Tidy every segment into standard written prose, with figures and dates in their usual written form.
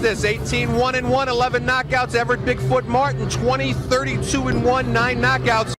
Bostice, 18-1-1, 11 knockouts. Everett Bigfoot Martin, 20-32-1, 9 knockouts.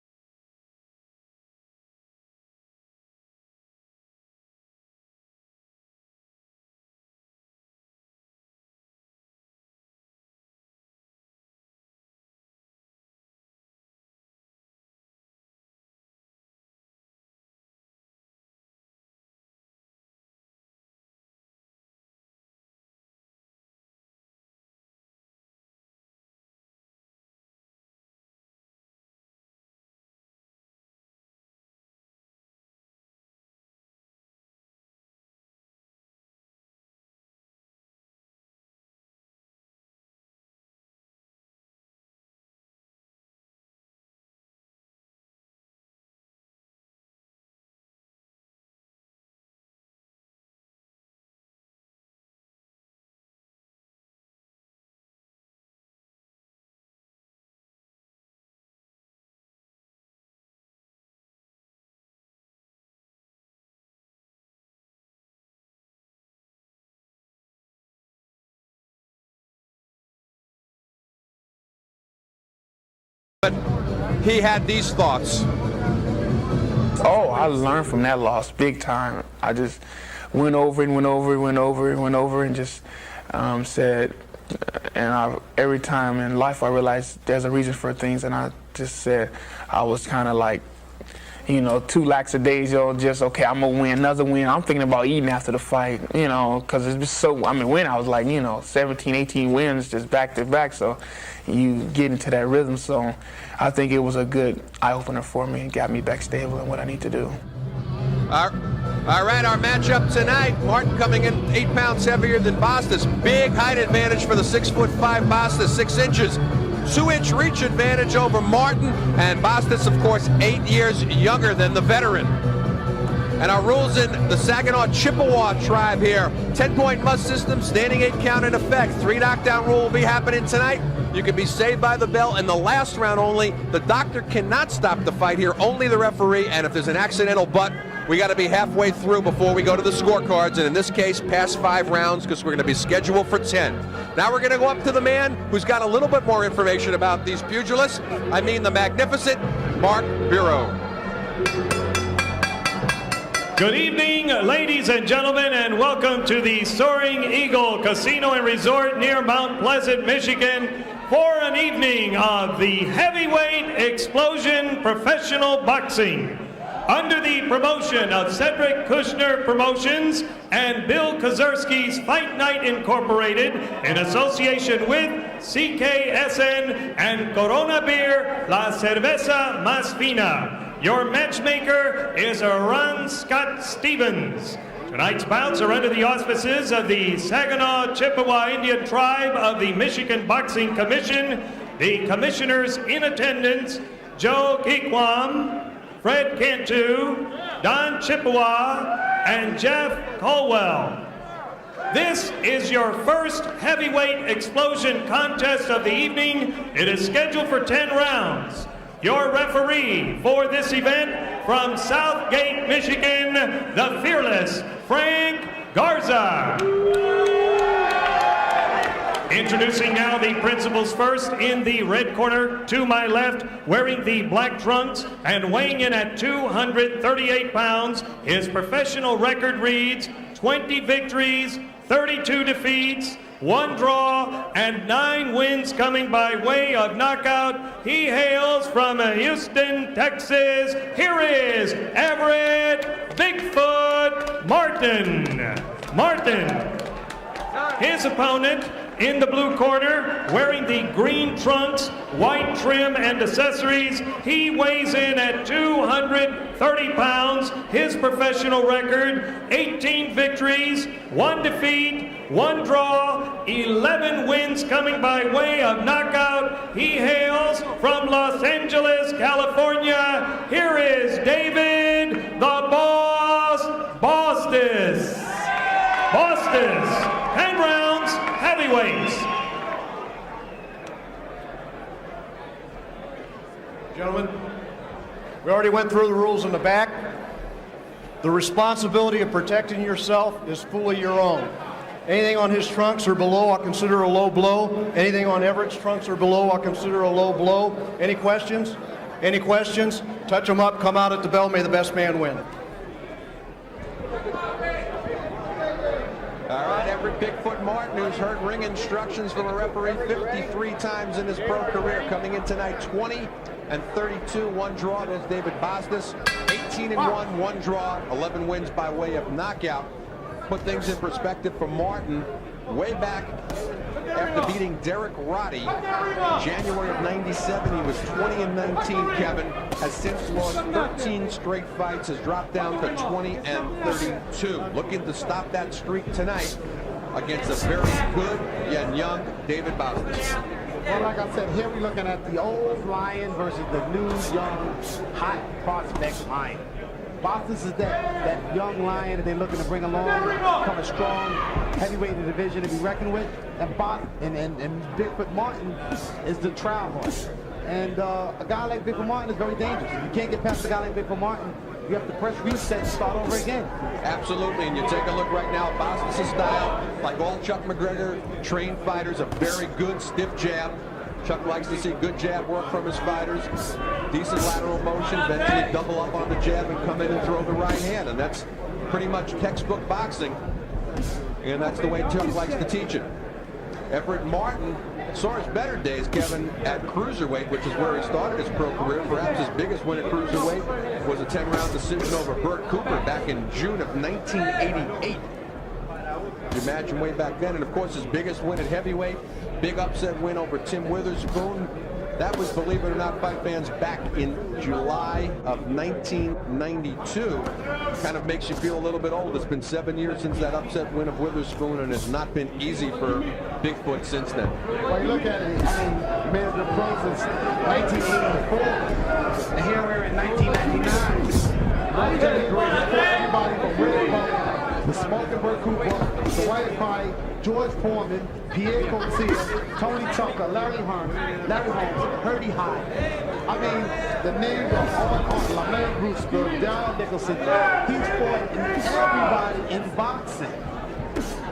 But he had these thoughts. Oh, I learned from that loss big time. I just went over and just said, every time in life I realized there's a reason for things, and I just said I was kind of like, you know, 2 lackadaisical, just, okay, I'm going to win, another win. I'm thinking about eating after the fight, you know, because it's just so, when I was like, you know, 17, 18 wins just back to back, so you get into that rhythm. So I think it was a good eye-opener for me and got me back stable in what I need to do. All right, our matchup tonight, Martin coming in 8 pounds heavier than Bostice. Big height advantage for the 6'5" Bostice, 6 inches. 2-inch reach advantage over Martin, and Bostice, of course, 8 years younger than the veteran. And our rules in the Saginaw Chippewa tribe here. 10-point must system, standing 8 count in effect. 3 knockdown rule will be happening tonight. You can be saved by the bell in the last round only. The doctor cannot stop the fight here, only the referee, and if there's an accidental butt, we got to be halfway through before we go to the scorecards, and in this case, past 5 rounds, because we're going to be scheduled for 10. Now we're going to go up to the man who's got a little bit more information about these pugilists. I mean the magnificent Mark Bureau. Good evening, ladies and gentlemen, and welcome to the Soaring Eagle Casino and Resort near Mount Pleasant, Michigan, for an evening of the Heavyweight Explosion Professional Boxing. Under the promotion of Cedric Kushner Promotions and Bill Kozerski's Fight Night Incorporated, in association with CKSN and Corona Beer, La Cerveza Más Fina. Your matchmaker is Ron Scott Stevens. Tonight's bouts are under the auspices of the Saginaw Chippewa Indian Tribe of the Michigan Boxing Commission. The commissioners in attendance, Joe Geekwam, Fred Cantu, Don Chippewa, and Jeff Colwell. This is your first heavyweight explosion contest of the evening. It is scheduled for 10 rounds. Your referee for this event from Southgate, Michigan, the fearless Frank Garza. Introducing now the principals first. In the red corner to my left, wearing the black trunks and weighing in at 238 pounds, his professional record reads 20 victories, 32 defeats, 1 draw, and 9 wins coming by way of knockout. He hails from Houston, Texas. Here is Everett Bigfoot Martin. His opponent in the blue corner, wearing the green trunks, white trim and accessories, he weighs in at 230 pounds. His professional record, 18 victories, 1 defeat, 1 draw, 11 wins coming by way of knockout. He hails from Los Angeles, California. Here is David the Boss Bostice. 10 rounds, heavyweights. Gentlemen, we already went through the rules in the back. The responsibility of protecting yourself is fully your own. Anything on his trunks or below, I'll consider a low blow. Anything on Everett's trunks or below, I'll consider a low blow. Any questions? Any questions? Touch them up, come out at the bell, may the best man win. All right, Everett Bigfoot Martin, who's heard ring instructions from a referee 53 times in his pro career, coming in tonight 20-32, one draw. There's David Bostice, 18-1, one draw, 11 wins by way of knockout. Put things in perspective for Martin, way back after beating Derek Roddy, January of '97, he was 20-19, Kevin, has since lost 13 straight fights, has dropped down to 20-32. Looking to stop that streak tonight against a very good and young David Bostice. Well, like I said, here we're looking at the old lion versus the new, young, hot prospect lion. Bostice is that young lion that they're looking to bring along, become a strong heavyweight division to be reckoned with. And Bigfoot Martin is the trial horse. And a guy like Bigfoot Martin is very dangerous. If you can't get past a guy like Bigfoot Martin, you have to press reset and start over again. Absolutely, and you take a look right now at Bostice's style, like all Chuck McGregor trained fighters, a very good stiff jab. Chuck likes to see good jab work from his fighters, decent lateral motion, eventually double up on the jab and come in and throw the right hand, and that's pretty much textbook boxing, and that's the way Chuck likes to teach it. Everett Martin saw his better days, Kevin, at cruiserweight, which is where he started his pro career. Perhaps his biggest win at cruiserweight was a 10-round decision over Burt Cooper back in June of 1988. You imagine way back then, and of course his biggest win at heavyweight, big upset win over Tim Witherspoon. That was, believe it or not, fight fans, back in July of 1992. Kind of makes you feel a little bit old. It's been 7 years since that upset win of Witherspoon, and it's not been easy for Bigfoot since then. Well, you look at it, I mean, man, the pro since 1984, and here we're in 1999. Longevity career, he fought everybody from Willie Butler, the Smoking Burt Cooper, the White Fight, George Foreman, Pierre Coetzee, Tony Tucker, Larry Holmes, Herbie Hyde. I mean, the names are all on Lamar Brewster, Darryl Nicholson. He's fought everybody in boxing.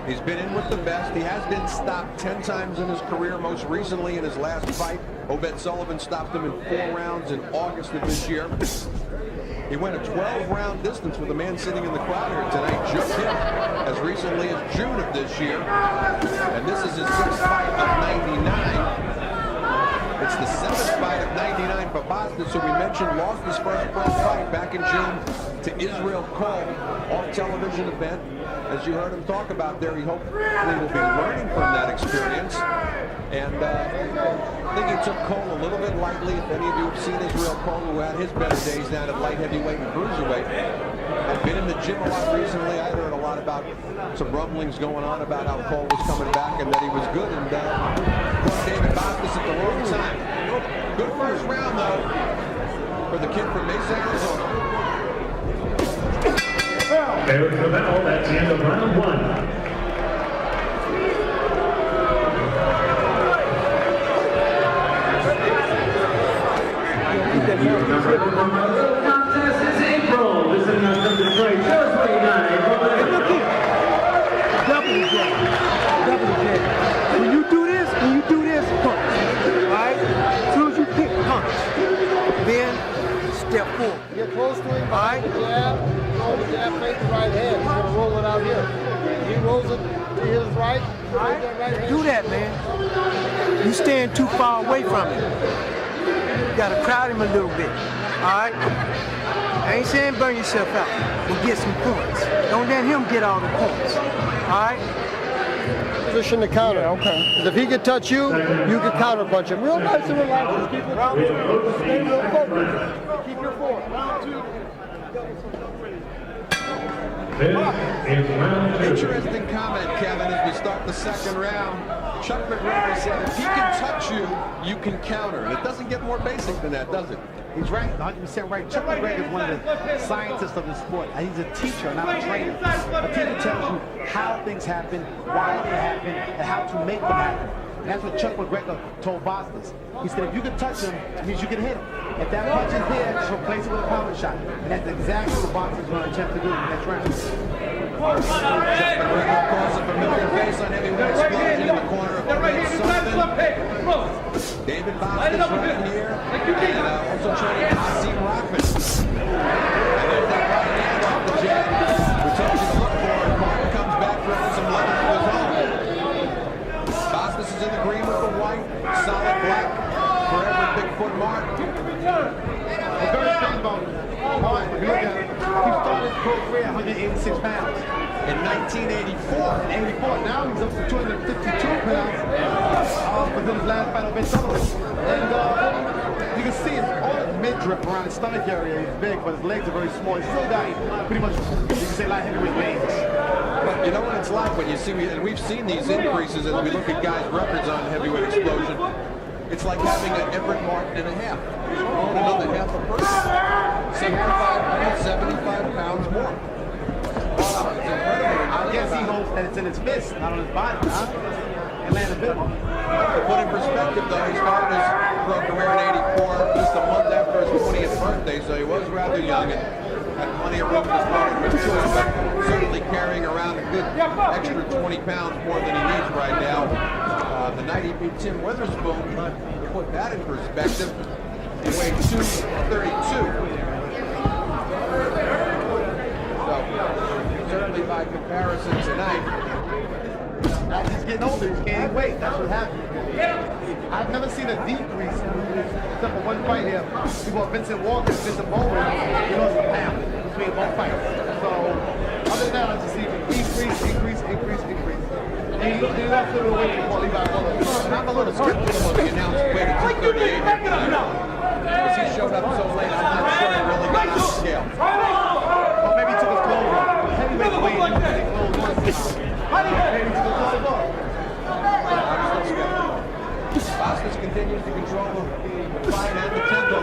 He's been in with the best. He has been stopped 10 times in his career, most recently in his last fight. Obed Sullivan stopped him in 4 rounds in August of this year. He went a 12-round distance with a man sitting in the crowd here tonight, Joe Hill, as recently as June of this year. And this is his 6th fight of 99. It's the 7th fight of 99 for Bostice, who we mentioned lost his first pro fight back in June to Israel Cole, off-television event. As you heard him talk about there, he hopefully will be learning from that experience. And I think he took Cole a little bit lightly. If any of you have seen Israel Cole, who had his better days down at light heavyweight and cruiserweight, I've been in the gym a lot recently. I heard a lot about some rumblings going on about how Cole was coming back and that he was good. And David Bostice at the wrong time. Good first round, though, for the kid from Mesa, Arizona. There's the bell. That's the end of round 1. Contest is April. This is from Detroit. Just 29. Double J. When you do this, punch. Alright? As soon as you pick, punch. Then step forward. Get close to him, Alright? throw the jab, face the right hand. He's going to roll it out here. He rolls it to his right. Alright? Do that, man. You stand too far away from him. You gotta crowd him a little bit. Alright? I ain't saying burn yourself out, but get some points. Don't let him get all the points. Alright? Position to counter. Okay. If he can touch you, you can counter punch him. Real nice and relaxed. Just keep it stay real focused. Keep your form. Round 2. This is round 2. Interesting comment, Kevin, as we start the second round. Chuck McGregor said if he can touch you, you can counter. And it doesn't get more basic than that, does it? He's right, 100% right. Chuck McGregor is one of the scientists of the sport. He's a teacher, not a trainer. A teacher tells you how things happen, why they happen, and how to make them happen. And that's what Chuck McGregor told Bostice. He said, if you can touch him, it means you can hit him. If that punch is there, just replace it with a power shot. And that's exactly what Bostice is going to attempt to do in the next round. Chuck McGregor, of course, a familiar face on heavyweight explosion in the corner of Sullivan. David Bostice right here, and also training Hasim Rockman. And there's that right hand off the jab. We told you to look for it. Martin comes back throwing some leather of his own. Bostice is in the green with the white, solid black for Everett Bigfoot Martin. The very thing about Martin, if you look at it, he started his pro career at 186 pounds. In 1984. In 84, now he's up to 252 pounds within his last fight against Sullivan. And you can see all his midriff around his stomach area is big, but his legs are very small. He's still got pretty much, you can say, light heavyweight veins. But you know what it's like when you see, and we've seen these increases as we look at guys' records on heavyweight explosion. It's like having an Everett Martin and a half. Own another half a person. 75 pounds more. Wow, it's incredible. I guess he hopes that it's in his fist, not on his body, huh? And land a bit more. To put in perspective, though, he started his pro career in '84, just a month after his 20th birthday, so he was rather young and had plenty of room to start with too, but certainly carrying around a good extra 20 pounds more than he needs right now. The night he beat Tim Witherspoon, to put that in perspective, he weighed 232. So, certainly by comparison tonight, As he's getting older, he's gaining weight. That's what happened. I've never seen a decrease except for one fight here. People have Vincent Walker, Vincent Bowman, he lost a pound between both fights. So, other than that, I just see increase. And he lost a little weight before Levi Waller. I'm a little skeptical of the announced weight at 238. Because he showed up so late, I'm not sure he really got on the scale. Well, maybe he took his clothes off. Heavyweight weight, he took his clothes off. Maybe he took his clothes off. I'm still skeptical. Bostice continues to control the fight and the tempo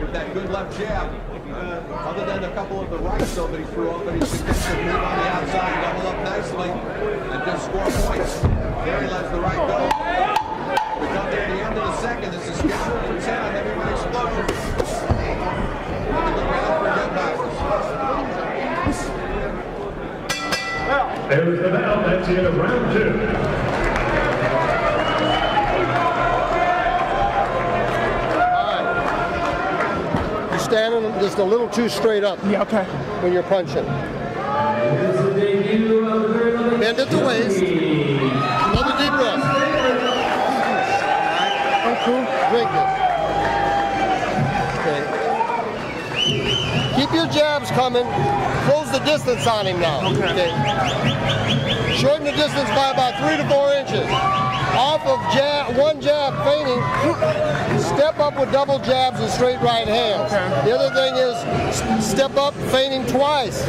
with that good left jab. Other than a couple of the rights, though, that he threw off, but he's significant move on the outside, double up nicely, and just score points. There he lets the right go. We come to the end of the second. This is scheduled for 10 on Heavyweight Explosion. Looking good round for Red Bostice. There's the bell. That's the end of round 2. Standing just a little too straight up. Yeah, okay. When you're punching. Bend at the waist. Another deep breath. Oh, cool. Drink this. Okay. Keep your jabs coming. Close the distance on him now. Okay. Shorten the distance by about 3 to 4 inches. Off of one jab, feigning. Step up with double jabs and straight right hands. Okay. The other thing is step up, feigning twice.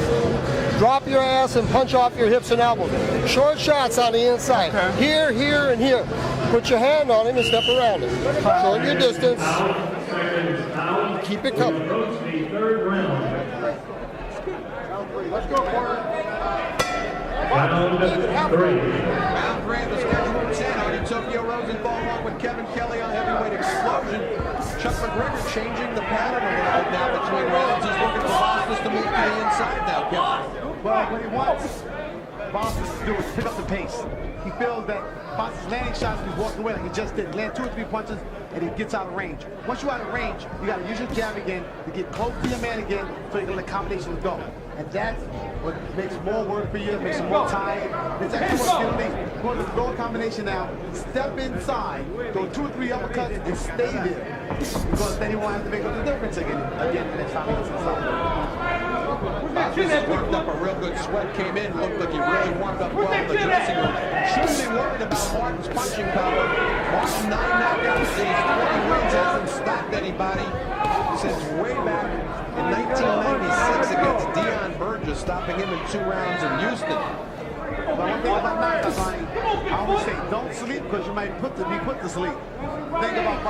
Drop your ass and punch off your hips and elbows. Short shots on the inside. Okay. Here, here, and here. Put your hand on him and step around him. Shorten your distance. Keep it coming. Let's go, Porter. Round 3. Round 3 of the schedule 10. Artie Tokyo Rosenthal along with Kevin Kelly on Heavyweight Explosion. Chuck McGregor changing the pattern a little bit now between rounds. He's looking for Bostice to move to the inside now, Kevin. Well, what he wants Bostice to do is pick up the pace. He feels that Bostice landing shots, he's walking away like he just did. Land 2 or 3 punches, and he gets out of range. Once you're out of range, you got to use your jab again to get close to your man again so you can let combinations go. And that's what makes more work for you, makes it more time. It's actually what you need. Going to go combination now, step inside, go 2 or 3 uppercuts, and stay there. Because then he won't have to make up the difference again next time he gets inside. Bostice worked up a real good sweat, came in, looked like he really warmed up well in the dressing room. Shouldn't be worried about Martin's punching power. Martin 9 knockouts, these 20 wins, hasn't stopped anybody since way back in 1996 against Dion Burgess, stopping him in 2 rounds in Houston. But one thing about knockouts, I always say, don't sleep because you might be put to sleep. The thing about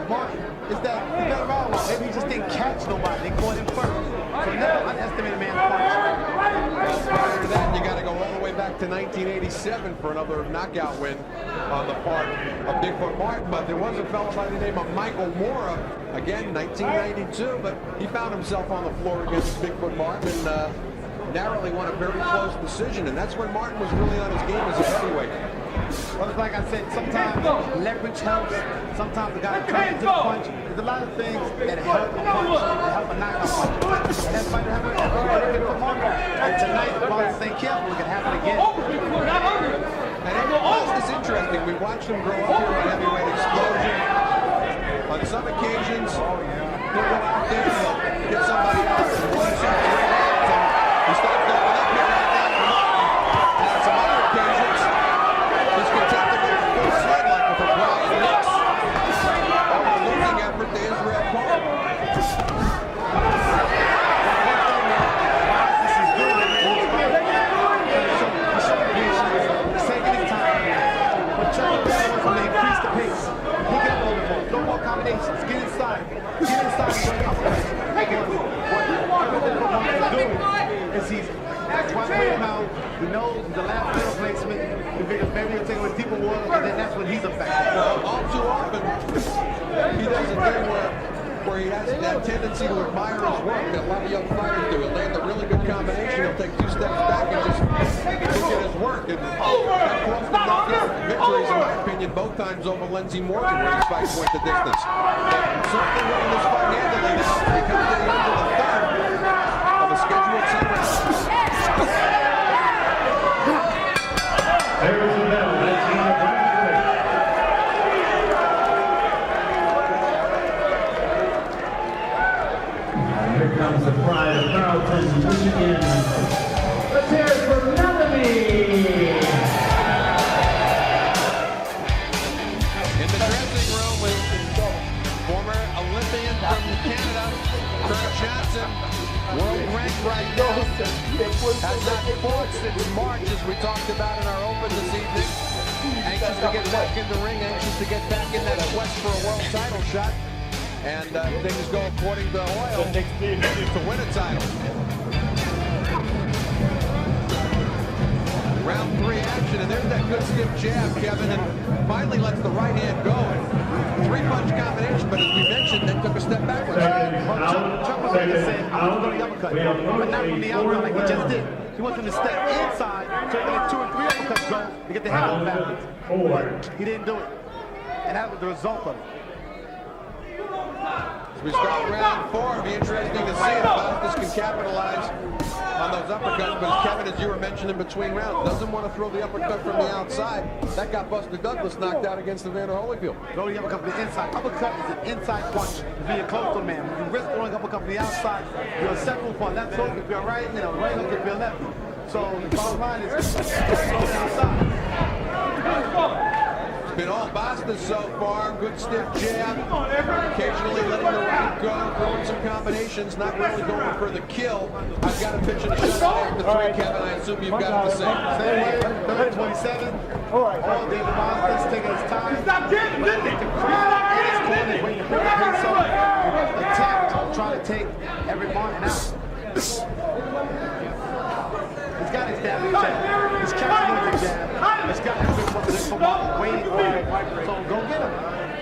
Martin is that he got around a lot. Maybe he just didn't catch nobody. They caught him first. So never underestimate a man's punch. Prior to that, you got to go all the way back to to 1987 for another knockout win on the part of Bigfoot Martin. But there was a fellow by the name of Michael Mora, again, 1992, but he found himself on the floor against Bigfoot Martin and narrowly won a very close decision. And that's when Martin was really on his game as a heavyweight. Well, it's like I said, sometimes leverage helps. Sometimes the guy comes to the punch. There's a lot of things that help a punch, that help a knockout punch. And that's why it happened for Martin. And tonight, if I stay careful, it can happen again. And it's interesting. We watched him grow up here on Heavyweight Explosion. On some occasions, he'll go out there and he'll get somebody else and win some 3 rounds. And he starts going up here right now. And on some other occasions, he's going to take the go full sled like with a Brian Nix. Or a losing effort to Israel Paul. Combinations. Get inside. Get inside. What doing is he's right now. He knows the last middle placement. He figures maybe he'll take it with deeper water, and then that's when he's effective. Well, all too often, he does a thing where he has that tendency to admire his work that a lot of young fighters do. He'll land a really good combination. He'll take 2 steps back and just look at his work. And that cost him knockout victories, in my opinion, both times over Lindsey Morgan, where his fights went the distance. But certainly winning this fight handily now as we come to the end of the third of a scheduled 10 rounds. There's the bell. That's the Here comes the pride of Carrollton, Michigan. Let's hear it for Melanie. In the dressing room with former Olympian from Canada, Kurt Johnson, world ranked right now, has not fought since March, as we talked about in our open this evening. Anxious to get back in the ring, anxious to get back in that quest for a world title shot. And things go according to Oil to win a title. Round 3 action, and there's that good stiff jab, Kevin, and finally lets the right hand go. 3-punch combination, but as we mentioned, they took a step backwards. Chuck was going to say, I was going to uppercut, but not from the outside like he just did. He wants him to step inside, so he let 2 or 3 uppercuts go to get the head on backwards. He didn't do it, and that was the result of it. As we start round 4, it'll be interesting to see if Bostice can capitalize on those uppercuts, but Kevin, as you were mentioning between rounds, doesn't want to throw the uppercut from the outside. That got Buster Douglas knocked out against Evander Holyfield. Throw the uppercut from the inside. Uppercut is an inside punch. It's being close to a man. When you risk throwing uppercut from the outside, you're acceptable for a left hook if you're right, right hook if you're left. So the bottom line is throw the outside. It's been all Bostice so far. Good stiff jab. Occasionally letting the right go, throwing some combinations, not really going for the kill. I've got a pitch and a shot after 3, Kevin. I assume you've got the same. Same way, 27. All David Bostice taking his time. Stop getting it! Waiting to pick the pace up. Attack, trying to take Everett Martin out. He's got his jab. He's trying to use the jab. He's got Everett Martin waiting for him. So go get him.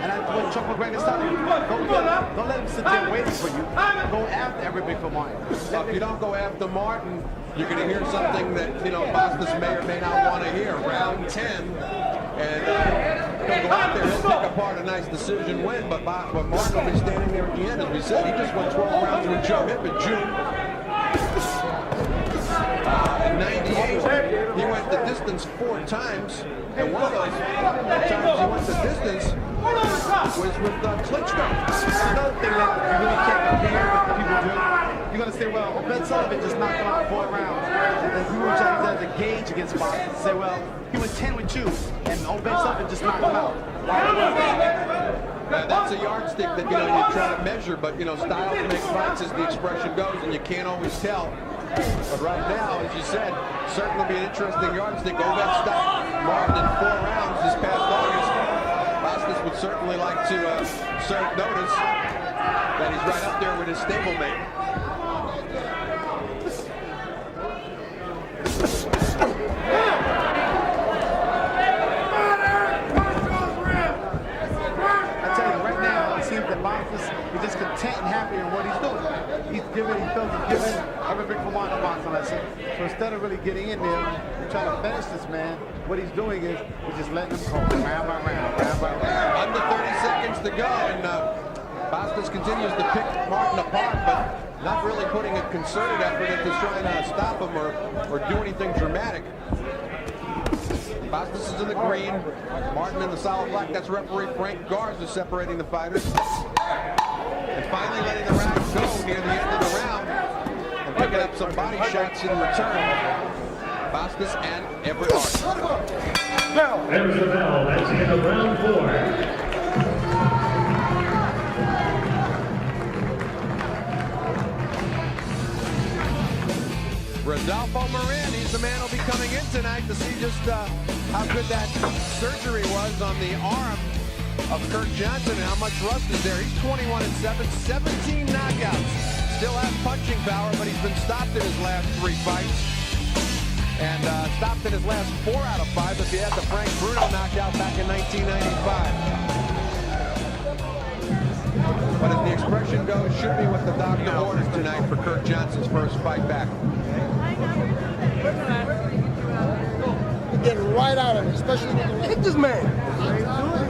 And that's what Chuck McGregor's telling you. Go get him. Don't let him sit there waiting for you. Go after Everett Bigfoot Martin. If you don't go after Martin, you're going to hear something that, Bostice may or may not want to hear. Round 10. And he'll go out there, he'll pick apart a nice decision win, but Martin will be standing there at the end. As we said, he just went 12 rounds with Joe Hip in June. In 98, he went the distance 4 times, and one of those times he went the distance was with Klitschko. Another thing that you really can't compare with the people do, you're going to say, well, Ben Sullivan just knocked him out 4 rounds. And then you were trying to use as a gauge against Bostice. Say, well, he went 10 with you, and Ben Sullivan just knocked him out. That's a yardstick that, you try to measure, but, styles make fights as the expression goes, and you can't always tell. But right now, as you said, certainly be an interesting yardstick. Oved stopped Martin in 4 rounds this past August. Bostice would certainly like to serve notice that he's right up there with his stablemate. giving Everett Big for Martin a boxing lesson. So instead of really getting in there and trying to finish this man, what he's doing is he's just letting him go round by round, round by round. Under 30 seconds to go, and Bostice continues to pick Martin apart, but not really putting a concerted effort into trying to stop him or do anything dramatic. Bostice is in the green, Martin in the solid black. That's referee Frank Garza separating the fighters. And finally letting the round go near the end of the round and picking up some body shots in return. Bostice and Everett Hart. There's the bell. That's the end of round 4. Rodolfo Marin, he's the man who'll be coming in tonight to see just how good that surgery was on the arm of Kurt Johnson and how much rust is there. He's 21-7, 17 knockouts. Still has punching power, but he's been stopped in his last 3 fights. And stopped in his last 4 out of 5 if he had the Frank Bruno knockout back in 1995. But as the expression goes, should be what the doctor orders tonight for Kurt Johnson's first fight back. Getting right on him, especially with the Hit this man.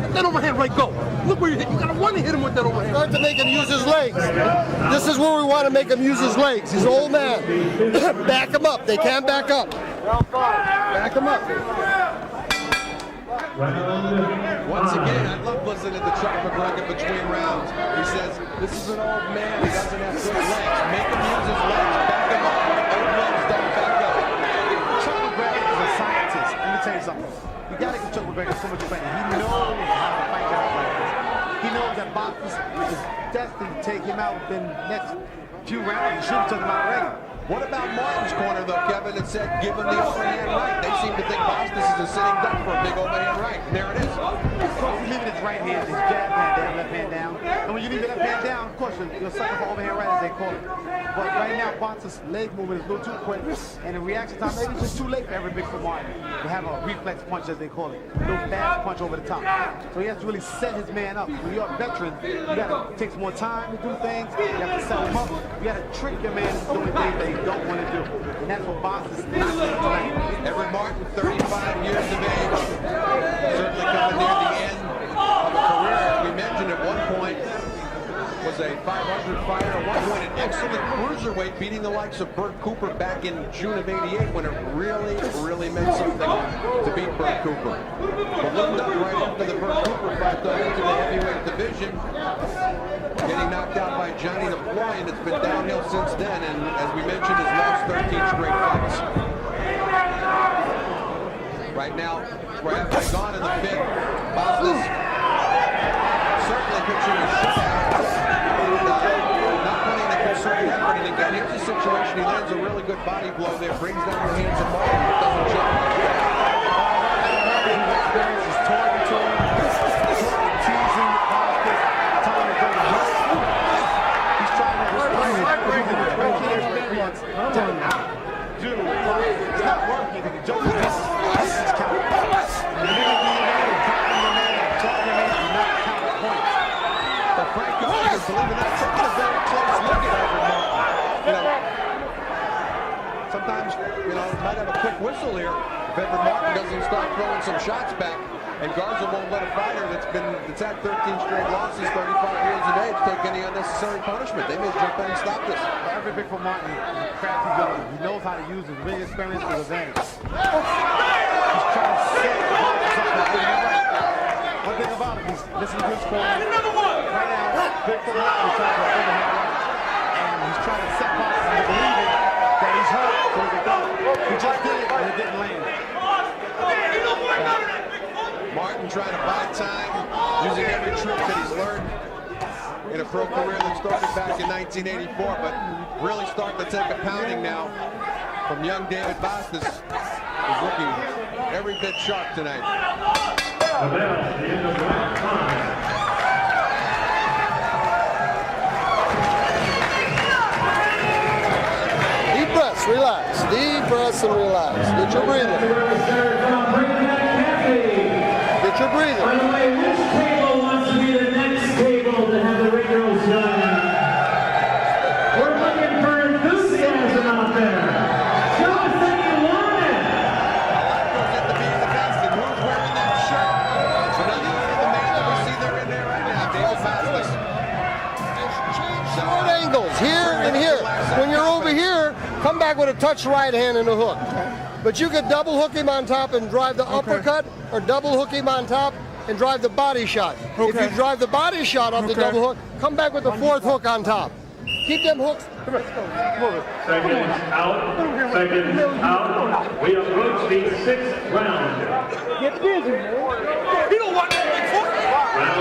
Let that overhand right go. Look where you hit. You gotta want to hit him with that overhand. Start to make him use his legs. This is where we want to make him use his legs. He's an old man. Back him up. They can't back up. Back him up. Once again, I love listening to Chuck McGregor between rounds. He says, this is an old man. He doesn't have good legs. Make him use his legs. Back him up. Old legs don't back up. Chuck McGregor is a scientist. Let me tell you something. You gotta give Chuck McGregor so much credit. He knows how to fight guys like this. He knows that Bostice is destined to take him out within the next few rounds. He should have took him out already. What about Martin's corner, though, Kevin, that said give him the overhand right? They seem to think Bostice is a sitting duck for a big overhand right. And there it is. Of course, he's leaving his right hand, his jab hand down, left hand down. And when you leave your left hand down, of course, you're sucking for overhand right, as they call it. But right now, Bostice's leg movement is a little too quick. And the reaction time, maybe it's just too late for Everett Big for Martin to have a reflex punch, as they call it. A little fast punch over the top. So he has to really set his man up. When you're a veteran, you got to take some more time to do things. You have to set him up. You got to trick your man into doing things that he don't want to do. And that's what Bostice is not doing tonight. Everett Martin, 35 years of age. Certainly coming near the end of a career. As we mentioned at one point, was a 500 fighter. At one point, an excellent cruiserweight, beating the likes of Bert Cooper back in June of '88 when it really, really meant something to beat Bert Cooper. Ballooned up right after the Bert Cooper fight, though, into the heavyweight division. Getting knocked out by Johnny the Fly, and it's been downhill since then. And as we mentioned, has lost 13 straight fights. Right now, where have they gone in the fifth? Bostice certainly pitching a shutout. Not putting the concerted effort. And again, here's the situation. He lands a really good body blow there, brings down the hands of Martin, but doesn't jump much back. His experience is talking to him, teasing Bostice, telling him to go to work. He's trying to explain experience. Telling him, dude, it's not working. The joke is this is count. And you're going to be there and talking to man, and not count points. But Frank Garza, believe it or not, taking a very close look at Everett Martin. You know, sometimes, you know, might have a quick whistle here if Everett Martin doesn't start throwing some shots back. And Garza won't let a fighter that's had 13 straight losses, 35 years of age, take any unnecessary punishment. They may jump in and stop this. Everett Big for Martin is a crafty villain. He knows how to use his ring experience to his advantage. He's trying to set Bostice up for right. One thing about him, he's listening to his corner. Right now, Big for Martin is trying to overhand right. And he's trying to set Bostice into believing that he's hurt so he can go. He just did it and it didn't land. Martin trying to buy time, using every trick that he's learned in a pro career that started back in 1984, but really starting to take a pounding now from young David Bostice, who's looking every bit sharp tonight. Deep breaths, relax. Deep breaths and relax. Get your breathing. Get your breathing. By the way, which table wants to be the next table to have the ring girls done? We're looking for enthusiasm. come back with a touch right hand and a hook. But you could double hook him on top and drive the uppercut, or double hook him on top and drive the body shot. If you drive the body shot off the double hook, come back with the fourth hook on top. Keep them hooks. Seconds out. Seconds out. We approach the 6th round. Get busy, man. You don't want that big foot. Round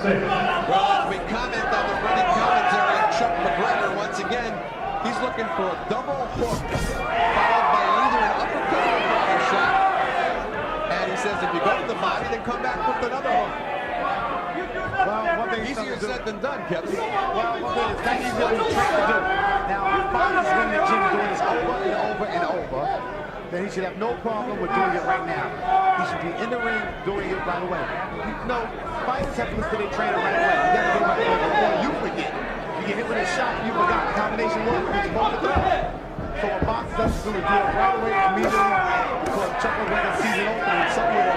6. Well, as we comment on the running commentary of Chuck McGregor, once again, he's looking for a double hook, followed by either an uppercut or a body shot. And he says if you go to the body, then come back with another hook. Well, one thing Easier said than done, Kevin. Well, it's not easy to try to do. Now, if Bostice is in the gym doing this over and over and over, then he should have no problem with doing it right now. He should be in the ring doing it right away. You know, fighters have to listen to their trainer right away. You got to do it right away before you forget. You get hit with a shot, you forgot the combination work, you're supposed to throw. So what Bostice does is do it right away, immediately, because Chuck McGregor sees an opening somewhere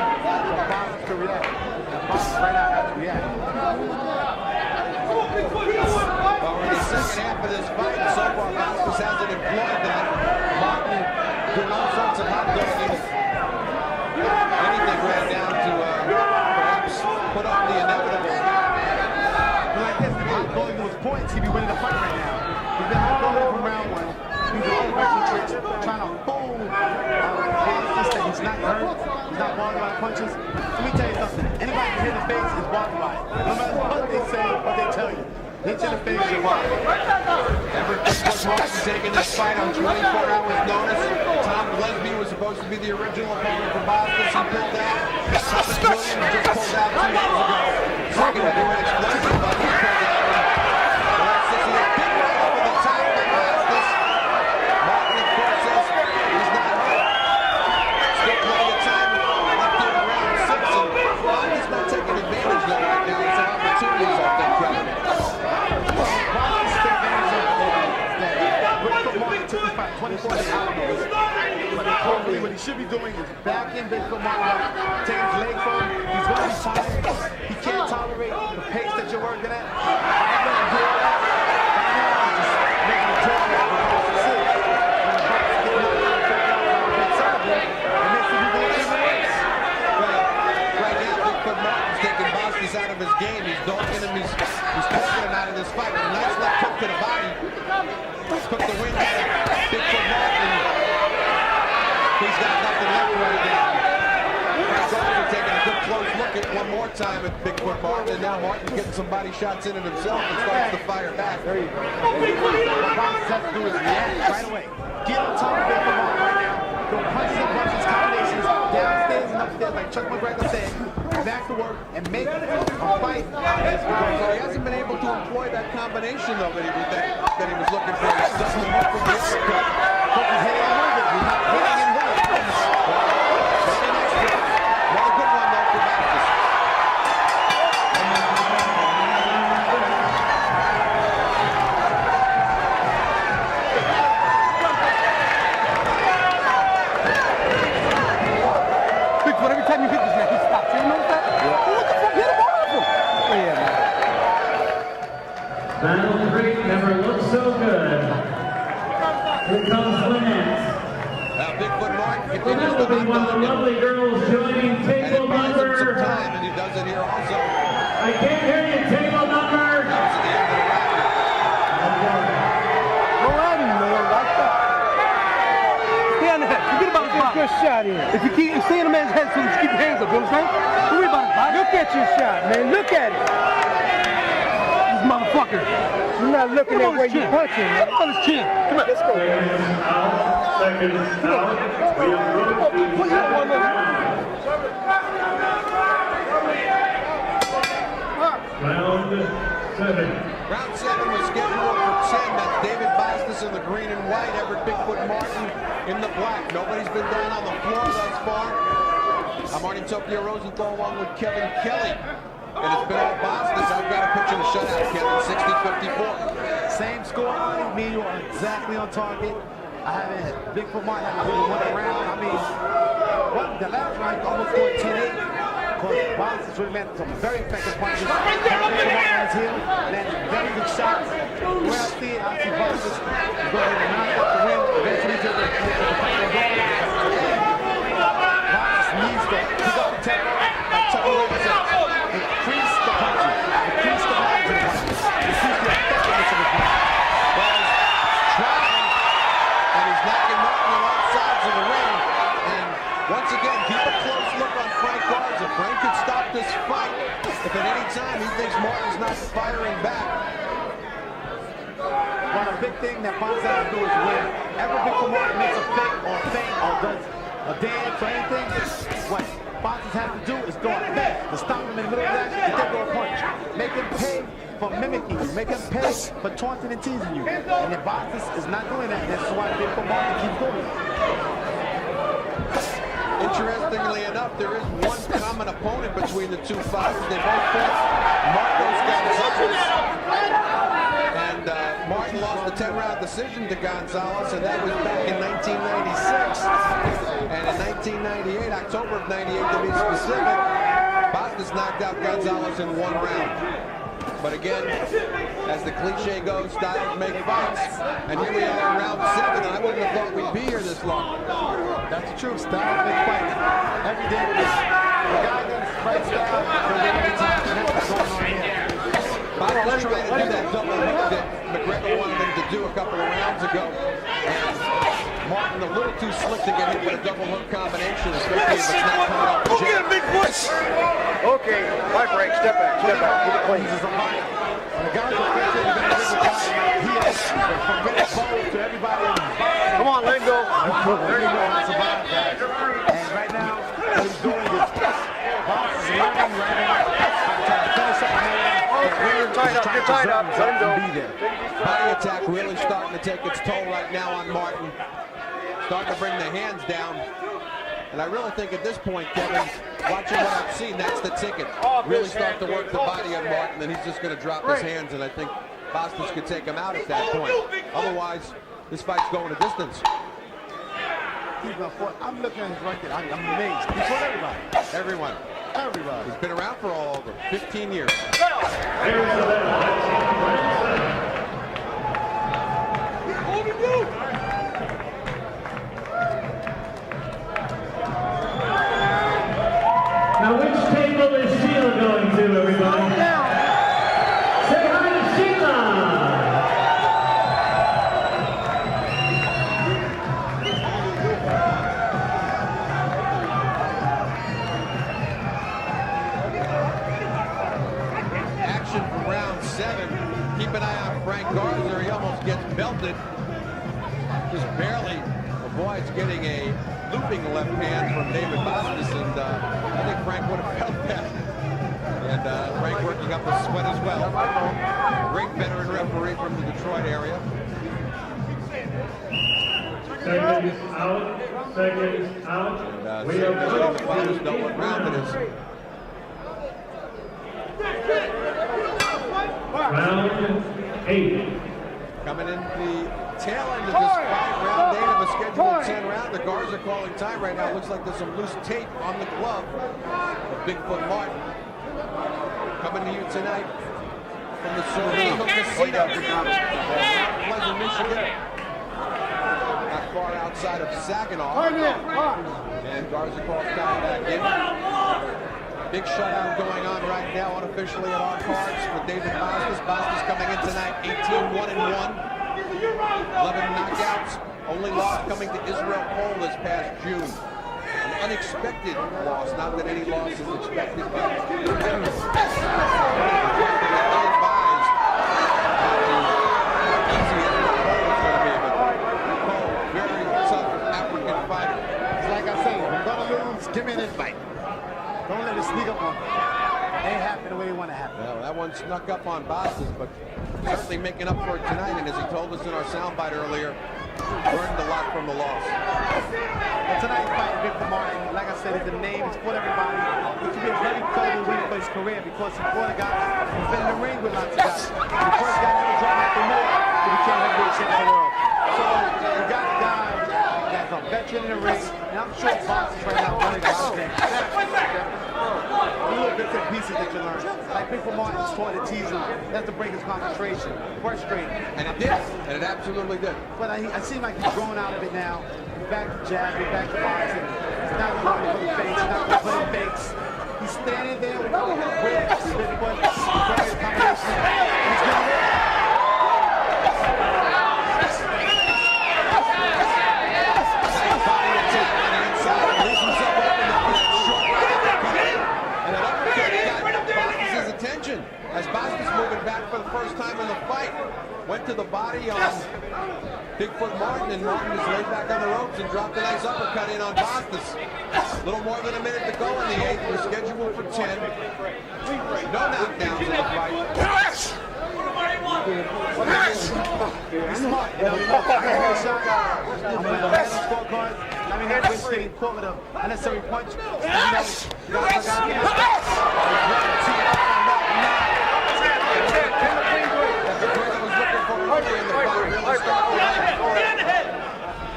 for Bostice to react. And Bostice right now has to react. Well, we're in the second half of this fight, and so far Bostice hasn't employed that. Martin doing all sorts of hot dogging. Anything right down to perhaps put on the inevitable. But like this, if I'm going to his points, he'd be winning the fight right now. He's been outgoing from round 1. He's doing all tricks, trying to fool Bostice that he's not hurt, he's not bothered by punches. Let me tell you something. Anybody can hit the face is bothered by it. No matter what they say, what they tell you. Hit you in the face, you're bothered. Everett was taking this fight on 24 hours notice. Tom Gillespie was supposed to be the original opponent for Bostice. He pulled out. Thomas Williams just pulled out 2 days ago. Second heavyweight explosive, but he pulled out. This is a big right over the top by Bostice. Martin, of course, says he's not hurt. Still plenty of time left in round 6, and Bostice not taking advantage though right now. It's an opportunity, I think, Kevin. Took the fight 24 hours. But probably what he should be doing is back in Bigfoot Martin, take his leg from him. He's going to be tired. He can't tolerate the pace that you're working at. I'm not going to do all that. Right now, he's just making a joke out of the Bostice sit. When the Bostice get knocked out, check out on the big side of him, it makes him go in the race. Right now, Bigfoot Martin's taking Bostice out of his game. He's dogging him. He's taking him out of this fight. A nice left hook to the body. Took the wind out of Bigfoot Martin. He's got nothing left right now. He's also taking a good close look at one more time at Bigfoot Martin, and now Martin's getting some body shots in it himself and starts to fire back. There you go. What Bostice has to do is react right away. Get on top of Bigfoot Martin right now. Go punches and punches, combinations, downstairs and upstairs, like Chuck McGregor said. Back to work and make a fight out of this. So he hasn't been able to employ that combination though that he was looking for. He's just the hook from the uppercut. Hook is hitting and moving. He's not hitting and moving. Another good one though for Bostice. Bigfoot, every time you hit this man, he stops. You notice that? Yeah. What the fuck? Hit him off him. Yeah, man. Battle 3 never looked so good. Here comes Lynette. Bigfoot Martin Well, continues that to will be one of the knock lovely girls joining and it table buys him some number. time, and he does it here also. I can't hear you, table number. That was at the end of the round. Go at him, man. Like that. Stay on the head. Forget about his body. Good shot in. If you keep stay in the man's head, so just keep your hands up. You know what I'm saying? Don't worry about his body. Look at your shot, man. Look at it. This motherfucker. You're not looking at where you're punching, man. Come on his chin. Come on. Let's go. Seconds out. We approach the 7th round. Round 7. Round 7 was scheduled for 10. That's David Bostice in the green and white, Everett Bigfoot Martin in the black. Nobody's been down on the floor thus far. I'm Martin Tokyo Rosenthal along with Kevin Kelly. And it's been all Bostice. I've got to put you in a shutout, Kevin, 60-54. Same score, me and you are exactly on target. I haven't Bigfoot Martin hasn't really won a round. I mean, the last round almost scored 10-8. Because Bostice really landed some very effective punches. Bigfoot Martin is here, landed very good shots. Where I see it, I see Bostice go ahead and knock out Frank could stop this fight if at any time he thinks Martin's not firing back. Well, a big thing that Bostice has to do is when Everett Martin makes a fake or does a dance or anything, what Bostice has to do is go a fake to stop him in the middle of that and then go a punch. Make him pay for mimicking you. Make him pay for taunting and teasing you. And if Bostice is not doing that, that's why Everett Martin keeps doing it. Interestingly enough, there is one common opponent between the two fighters. They both fought Marcos Gonzalez. And Martin lost the 10-round decision to Gonzalez, and that was back in 1996. And in 1998, October of 98 to be specific, Bostice knocked out Gonzalez in 1 round. But again, as the cliche goes, styles make fights. And here we are in round 7, and I wouldn't have thought we'd be here this long. That's the truth. Styles make fights. Every day the guy that fights style, every time. That's what's going on here. Bostice trying to do that double hook that McGregor wanted him to do a couple of rounds ago. And Martin a little too slick to get hit with a double hook combination, especially if it's not coming off the jab. Get a big push! Okay, my break. Step back. Get it clean. The guys are facing he has from red bowl to everybody. Come on, let go. There you go. Survive that. And right now, what he's doing is Bostice is learning right now. Trying to finish up the man. You're tied up. Let him go. Body attack really starting to take its toll right now on Martin. Starting to bring the hands down. And I really think at this point, Kevin, watching what I've seen, that's the ticket. Really start to work the body on Martin, and he's just going to drop his hands, and I think Bostice could take him out at that point. Otherwise, this fight's going a distance. I'm looking at his record. I'm amazed. He fought everybody. Everyone. Everybody. He's been around for all over 15 years. Now, which table is Sheila going to, everybody? Say hi to Sheila! Action from round 7. Keep an eye on Frank Garza. He almost gets belted. Just barely avoids getting a looping left hand from David Bostice, and I think Frank would have felt that. And Frank working up a sweat as well. Great veteran referee from the Detroit area. Seconds out. Seconds out. And the fighters know what round it is. Round 8. Coming in the tail end of this fight, round 8 of a scheduled 10 rounder. Garza calling time right now. Looks like there's some loose tape on the glove of Bigfoot Martin. Coming to you tonight from the Sorrento Casino, Pleasant, Michigan. Not far outside of Saginaw. And Garza calls time back in. Big shutout going on right now unofficially at our cards for David Bostice. Bostice coming in tonight 18-1-1. 11 knockouts. Only loss coming to Israel Cole this past June. An unexpected loss. Not that any loss is expected, but ill-advised. Easy as Cole is going to be, but Cole, very tough African fighter. It's like I say, if I'm going to lose, give me this fight. Don't let it sneak up on me. It ain't happen the way you want to happen. Well, that one snuck up on Bostice, but certainly making up for it tonight. And as he told us in our soundbite earlier, learned a lot from the loss. But tonight, fighting Bigfoot Martin, like I said, it's a name, it's for everybody. It could be a very credible win for his career because he fought a guy who's been in the ring with lots of guys. The first guy never dropped out the middle, he became heavyweight champion of the world. So you got a guy that's a veteran in the ring, and I'm sure Bostice right now running a lot of things. Little bits and pieces that you learn. Like Bigfoot Martin's taught to tease him. That's to break his concentration, frustrate. And it did. And it absolutely did. But I seem like he's growing out of it now. He's back to jab, he's back to boxing. He's not going for the fakes, he's not going for the fakes. He's standing there with Bigfoot, he's combination. He's going to win. to the body on Bigfoot Martin, and Martin just laid back on the ropes and dropped a nice uppercut in on Bostice. A little more than a minute to go in the 8th. We're scheduled for 10. No knockdowns in the fight. Let me have this getting caught with an unnecessary punch.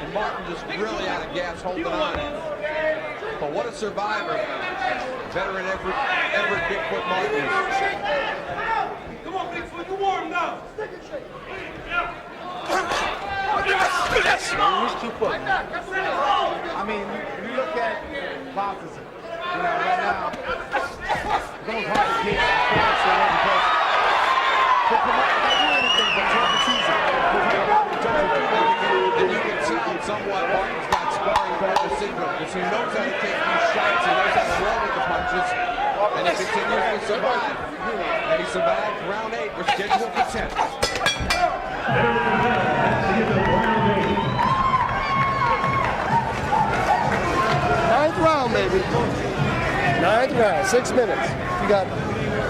And Martin just really out of gas holding on. But what a survivor. Veteran Everett Bigfoot Martin. Come on, Bigfoot, you warmed up. I mean, you look at Bostice, right now, it's almost hard to get because the promoter can't do anything but turn the season. And you can tell somewhat Martin's got sparring partner syndrome because he knows how to take these shots, he knows how to roll with the punches, and he continues to survive. And he survived round 8. We're scheduled for 10. Ninth round, baby. 9th round, 6 minutes. You got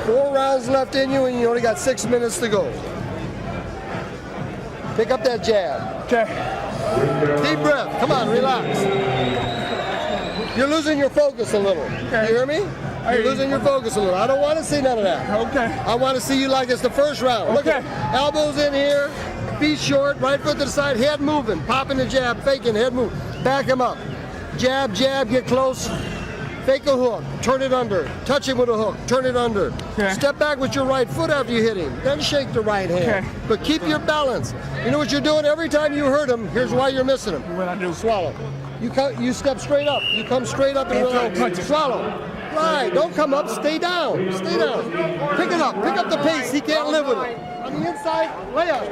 4 rounds left in you, and you only got 6 minutes to go. Pick up that jab. Okay. Deep breath. Come on, relax. You're losing your focus a little. Okay. You hear me? You're losing your focus a little. I don't want to see none of that. Okay. I want to see you like it's the first round. Look at elbows in here, feet short, right foot to the side, head moving, popping the jab, faking, head move. Back him up. Jab, jab, get close. Fake a hook, turn it under. Touch him with a hook, turn it under. Okay. Step back with your right foot after you hit him. Then shake the right hand. Okay. But keep your balance. You know what you're doing? Every time you hurt him, here's why you're missing him. What I do? Swallow. You step straight up. You come straight up and swallow. Right. Don't come up. Stay down. Stay down. Pick it up. Pick up the pace. He can't live with it. On the inside, lay up.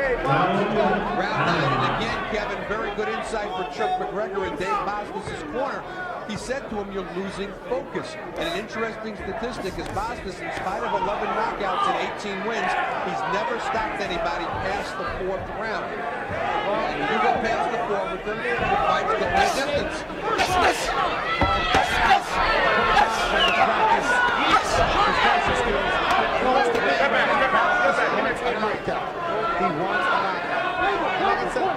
Round 9, and again, Kevin, very good insight for Chuck McGregor in Dave Bostice's corner. He said to him, you're losing focus. And an interesting statistic is Bostice, in spite of 11 knockouts and 18 wins, he's never stopped anybody past the 4th round. And you go past the 4th with them, the fight's going to be a distance. He wants to knock out. Like I said,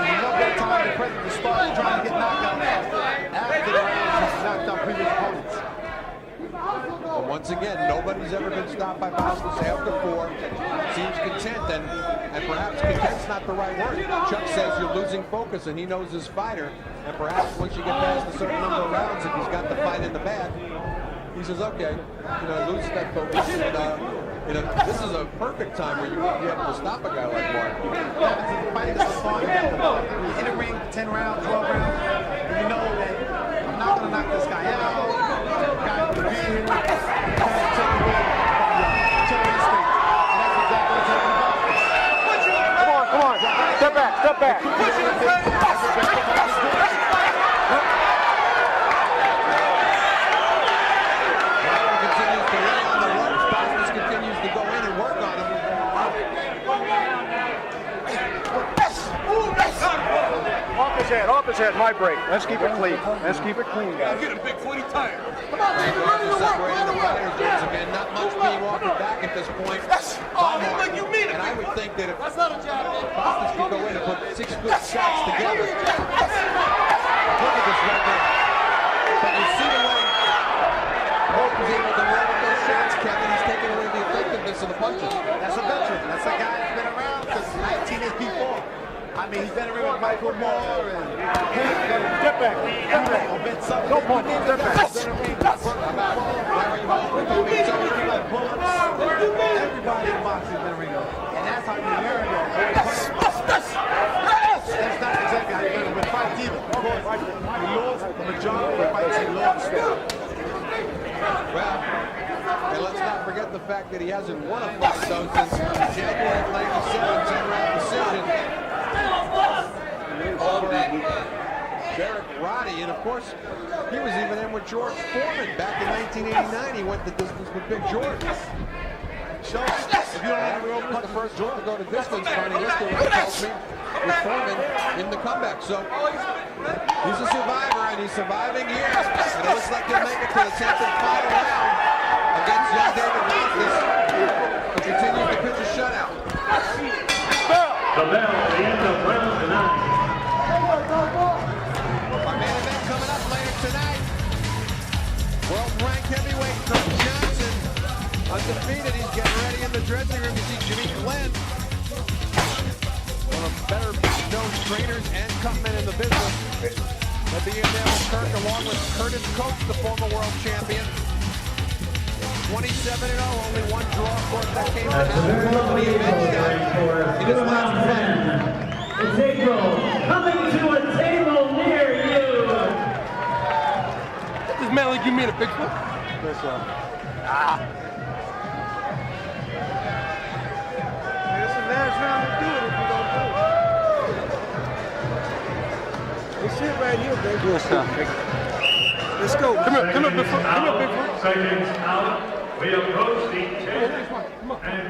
there's no better time than present to start trying to get knocked out after the rounds he's knocked out previous opponents. But once again, nobody's ever been stopped by Bostice after 4. Seems content, and perhaps content's not the right word. Chuck says you're losing focus, and he knows his fighter. And perhaps once you get past a certain number of rounds, if he's got the fight in the bag, he says, okay, lose that focus. And, this is a perfect time where you would be able to stop a guy like Martin. In the ring, 10 rounds, 12 rounds, and you know that I'm not going to knock this guy out. The guy will be here, take away straight. And that's exactly what's happening. Come on. Step back. Step back. Off his head, my break. Let's keep it clean. Let's keep it clean, guys. Get a big 40 tire. Come on, baby, ready to work, ready to work. Again, not much being offered back at this point. Oh, like you mean it. And I would think that if That's not a jab. Bostice could go in and put 6 good shots together. Look at this record. But you see the way Hope is able to roll with those shots, Kevin. He's taking away the effectiveness of the punches. That's a veteran. That's a guy that's been around since 1984. I mean, he's been around with Michael Moore and Step back. no punch. Step back. Everybody in boxing has been around. And that's how you learn That's not exactly how you learn with fights either. Of course, he lost the majority of the fights he lost. Well, and let's not forget the fact that he hasn't won a fight, though, since January of 97, 10-round decision. Over Derek Roddy, and of course, he was even in with George Foreman back in 1989. He went the distance with Big George. show. If you don't have to go the first joint to go to distance, Bernie, this thing tells me with Foreman in the comeback. So he's a survivor, and he's surviving here. And it looks like he'll make it to the 10th and final round against young David Bostice, who continues to pitch a shutout. The bell at the end of round 9. Our main event coming up later tonight. World-ranked heavyweight Kurt Johnson, undefeated. He's getting ready in the dressing room. You see Jimmy Glenn, one of the better known trainers and cutmen in the business. He'll be in there with Kirk, along with Curtis Coates, the former world champion. 27-0, only one draw, of course, that came to the event in his last fight. It's April, coming to a table near you. This man like you made a big one. this one. It's the last round to do it if you don't do it. This shit right here, baby. Yes, sir. Let's go. Come here, Bigfoot. Come here, Bigfoot. Seconds out. We approach the 10th and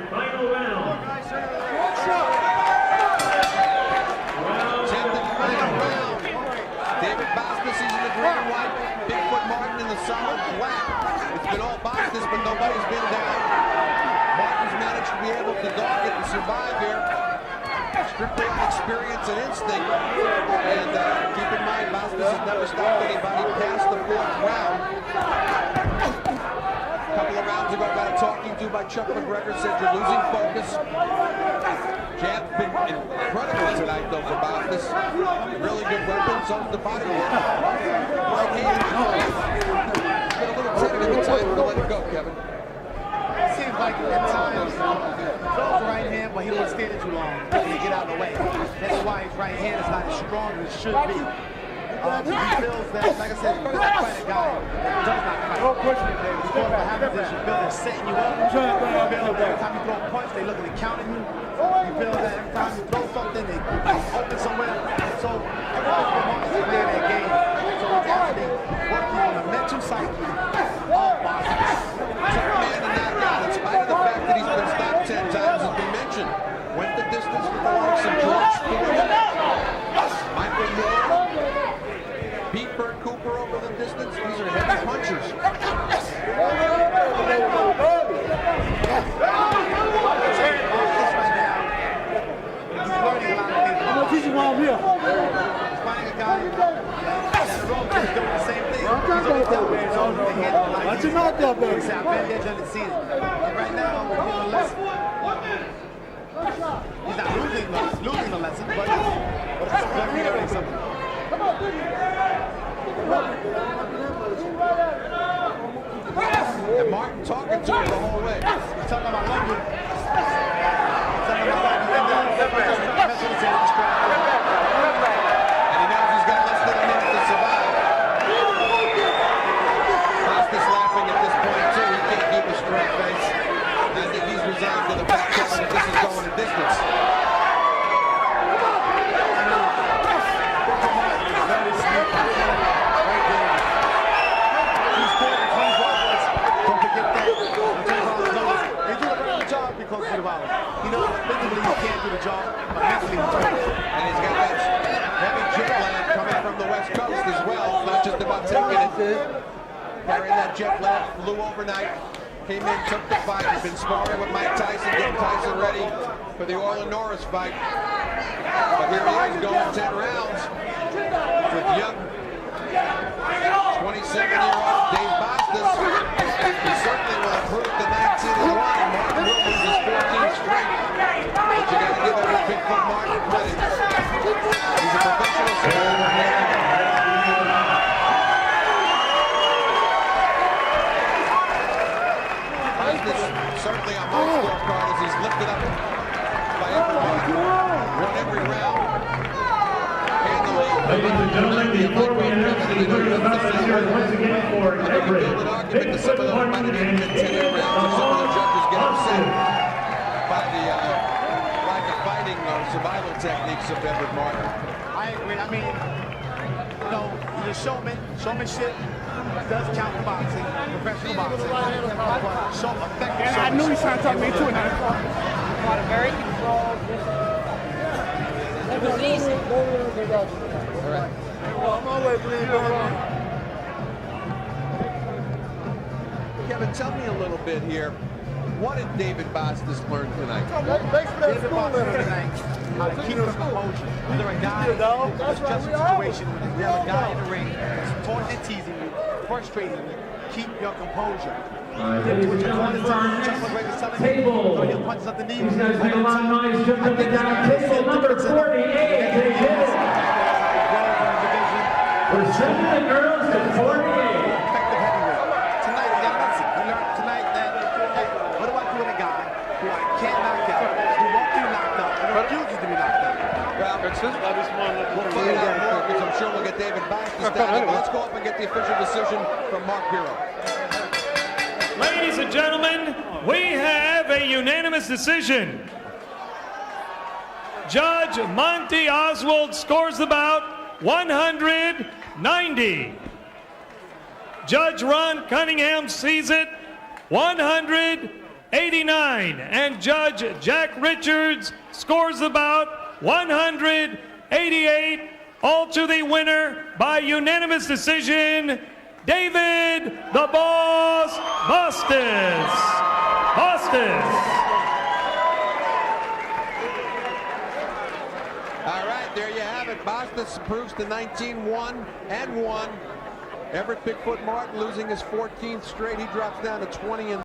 final round. 10th and final round. David Bostice, he's in the green and white. Bigfoot Martin in the solid black. It's been all Bostice, but nobody's been down. Martin's managed to be able to dog it and survive here. Strictly on experience and instinct. And keep in mind, Bostice has never stopped anybody past the 4th round. A couple of rounds ago, got a talking to by Chuck McGregor, said you're losing focus. Jab's been incredible tonight, though, for Bostice. Really good weapon, so's the body work. Right hand. Been a little tentative at times to let it go, Kevin. It seems like at times, throws the right hand, but he don't stand it too long. He get out of the way. That's why his right hand is not as strong as it should be. He feels that, like I said, he's not quite a guy that does not fight. No question, David. He's going to have a position. Bill is setting you up. You feel that every time you throw a punch, they looking to counter you. You feel that every time you throw something, they open somewhere. So everybody's going to play that game. So he's actually working on the mental psyche of Bostice. Tough man to knock out, in spite of the fact that he's been stopped 10 times, as we mentioned. Went the distance with the likes of George Foreman, Michael Moore, Pete Burt Cooper over the distance. These are heavy punchers. He's finding a guy that road is doing the same thing. He's always dealt with his own hand. Watch him out there, baby. I've been there, done it, seen it. And right now, we're going to listen. He's not losing the lesson, but he's learning something. And Martin talking to him the whole way. He's talking about London. He's talking about And he knows he's got less than a minute to survive. Bostice laughing at this point, too. He can't keep a straight face. I think he's resigned to the fact that this is going a distance. You know, physically he can't do the job, but mentally he can. And he's got that heavy jet lag coming from the West Coast as well. It's not just about taking it. Carrying that jet lag, flew overnight, came in, took the fight. He's been sparring with Mike Tyson, getting Tyson ready for the Orlin Norris fight. But here he is going 10 rounds with young 27-year-old Dave Bostice. He certainly will improve to 19-1. Martin will lose his 14th straight. But you got to give Everett Bigfoot Martin credit. He's a professional survivor. Bostice certainly on my scorecard as he's lifted up by Everett Martin. Won every round. Ladies and gentlemen, before we announce the winner of the bout here once again for Everett, Bigfoot Martin and David Bostice. By the lack of fighting or survival techniques of Everett Martin. I agree. I mean, you know, he's a showman. Showmanship does count in boxing, professional boxing. So effective. And I knew he was trying to talk me too. And Fought a very controlled. It was easy. All right. Kevin, tell me a little bit here. What did David Bostice learn tonight? David Bostice tonight, how to keep your composure. Whether a guy is just a situation, we have a guy in the ring that's taunting and teasing you, frustrating you. Keep your composure. Ladies and gentlemen, table. These guys make a lot of noise, jumping up and down. Table number 48, they did it. Presenting the girls at 48. Effective heavyweight. Tonight, we got lesson. We learned tonight that, hey, what do I do with a guy who I can't knock out, who won't be knocked out, and refuses to be knocked out? Well, we'll find out more because I'm sure we'll get David Bostice down here. But let's go up and get the official decision from Mark Bureau. Ladies and gentlemen, we have a unanimous decision. Judge Monty Oswald scores the bout 190. Judge Ron Cunningham sees it 189. And Judge Jack Richards scores the bout 188. All to the winner by unanimous decision, David the Boss Bostice. Bostice. All right, there you have it. Bostice improves to 19-1-1. Everett Bigfoot Martin losing his 14th straight. He drops down to 20-.